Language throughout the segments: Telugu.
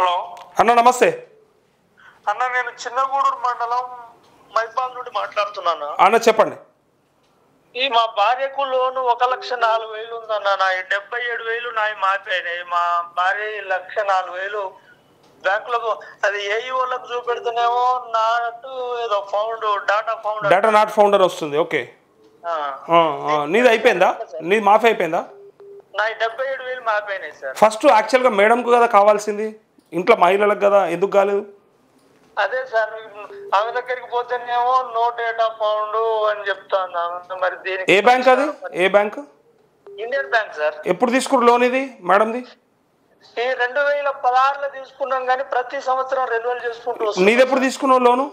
హలో అన్న నమస్తే. అన్న, నేను చిన్నగూడూరు మండలం మైబాల్ నుండి మాట్లాడుతున్నాను. అన్న చెప్పండి. ఈ మా భార్యకు లోను 1,04,000 ఉందన్న. నా 77,000 నాయి మారిపోయినాయి. మా భార్య 1,04,000 బ్యాంకులకు అది ఏఈఓలకు చూపెడుతున్నామో నాటు ఏదో ఫౌండ్ డేటా నాట్ ఫౌండర్ వస్తుంది. ఓకే, నీది అయిపోయిందా? నీది మాఫీ అయిపోయిందా? నా 77,000 మారిపోయినాయి సార్. ఫస్ట్ యాక్చువల్గా మేడంకు కదా కావాల్సింది, ఇంట్లో మహిళలకు కదా, ఎందుకు కాలేదు? అదే సార్, ఆమె దగ్గరికి పోతేనేమో నో డేటా ఫౌండ్ అని చెప్తాను. మరి దీనికి ఏ బ్యాంక్ అది? ఏ బ్యాంక్? Indian bank sir. ఎప్పుడు తీసుకున్నారు లోన్ ఇది మేడంది? ఈ 2016లో తీసుకున్నాం, కానీ ప్రతి సంవత్సరం రెన్యువల్ చేసుకుంటూ వస్తున్నాం. నీది ఎప్పుడు తీసుకున్నావు లోను?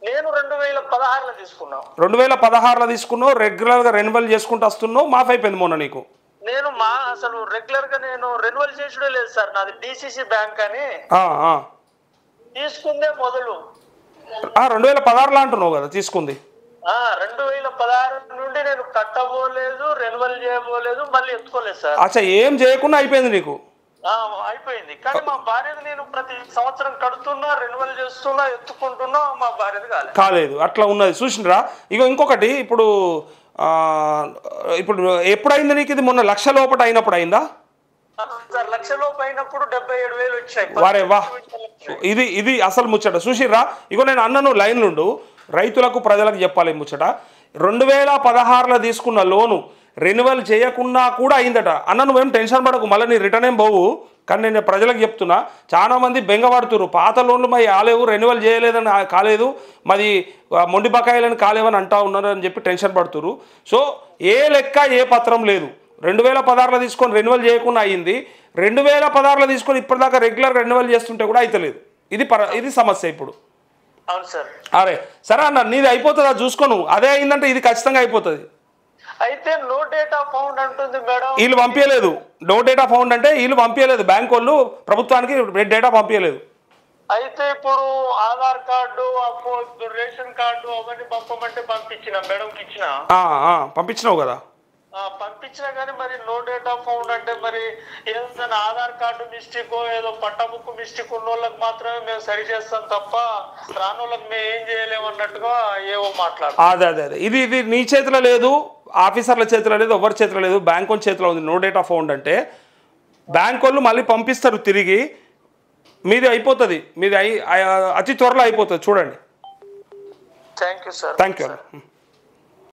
నేను 2016లో తీసుకున్నాను. 2016లో తీసుకున్నావు, రెగ్యులర్గా రెన్యువల్ చేసుకుంటూ వస్తున్నావు, మాఫీ అయిపోయింది మొన్న నీకు. నేను అసలు రెగ్యులర్ గా నేను రెన్యువల్ చేసుడే లేదు సార్. నాది డిసిసి బ్యాంక్ అని తీసుకుందే మొదలు. 2016లో అంటున్నావు కదా తీసుకుంది. 2016 నుండి నేను కట్టబోలేదు, రెన్యువల్ చేయబోలేదు, మళ్ళీ ఎత్తుకోలేదు సార్. అచ్చా, ఏం చేయకుండా అయిపోయింది నీకు? అయిపోయింది. కానీ మా భార్యది నేను ప్రతి సంవత్సరం కడుతున్నా, రెన్యువల్ చేస్తున్నా, ఎత్తుకుంటున్నా, మా భార్యది కాలేదు. అట్లా ఉన్నది చూసినరా. ఇగో ఇంకొకటి, ఇప్పుడు ఎప్పుడైంది నీకు ఇది? మొన్న లక్ష లోపల అయినప్పుడు అయిందా? సార్, లక్ష లోపు అయినప్పుడు 77,000 వచ్చాయి. వారే వా, ఇది అసలు ముచ్చట చూసిర్రా. ఇగో నేను అన్నను లైన్ నుండు రైతులకు ప్రజలకు చెప్పాలి ముచ్చట. 2016లో తీసుకున్న లోను రెన్యువల్ చేయకుండా కూడా అయిందట. అన్న నువ్వేం టెన్షన్ పడకు, మళ్ళీ నీ రిటర్న్ ఏం పోవు. కానీ నేను ప్రజలకు చెప్తున్నా, చాలామంది బెంగపడుతున్నారు, పాత లోన్లు మరి కాలేవు, రెన్యువల్ చేయలేదని కాలేదు, మాది మొండి బకాయిలని కాలేవని అంటా ఉన్నారు అని చెప్పి టెన్షన్ పడుతున్నారు. సో ఏ లెక్క ఏ పత్రం లేదు. 2016లో తీసుకొని రెన్యువల్ చేయకుండా అయ్యింది, 2016లో తీసుకొని ఇప్పటిదాకా రెగ్యులర్ రెన్యువల్ చేస్తుంటే కూడా అయితలేదు. ఇది సమస్య ఇప్పుడు. అవును సార్. అరే సరే అన్న, నీది అయిపోతుందా చూసుకోను. అదే అయిందంటే ఇది ఖచ్చితంగా అయిపోతుంది. అయితే నో డేటా ఫౌండ్ అంటుంది మేడం. వీళ్ళు పంపించలేదు. నో డేటా ఫౌండ్ అంటే వీళ్ళు పంపించలేదు, బ్యాంక్ వాళ్ళు ప్రభుత్వానికి డేటా పంపించలేదు. అయితే ఇప్పుడు ఆధార్ కార్డు, రేషన్ కార్డు అవన్నీ పంపమంటే పంపించిన మేడంకి ఇచ్చిన. పంపించినావు కదా? పంపించినా కానీ మరి నో డేటా ఫౌండ్ అంటే మరి ఏదైనా ఆధార్ కార్డు మిస్టేక్, ఏదో పట్టా బుక్ మిస్టేక్ ఉన్న వాళ్ళకి మాత్రమే మేము సరి చేస్తాం తప్ప రాని వాళ్ళకి మేము ఏం చేయలేము అన్నట్టుగా ఏవో మాట్లాడతాం. అదే ఇది నీ చేతిలో లేదు, ఆఫీసర్ల చేతిలో లేదు, ఎవరి చేతిలో లేదు, బ్యాంక్ వాళ్ళ చేతిలో ఉంది. నో డేటా ఫౌండ్ అంటే బ్యాంక్ వాళ్ళు మళ్ళీ పంపిస్తారు తిరిగి, మీది అయిపోతుంది, మీది అతి త్వరలో అయిపోతుంది. చూడండి. Thank you sir. Thank you.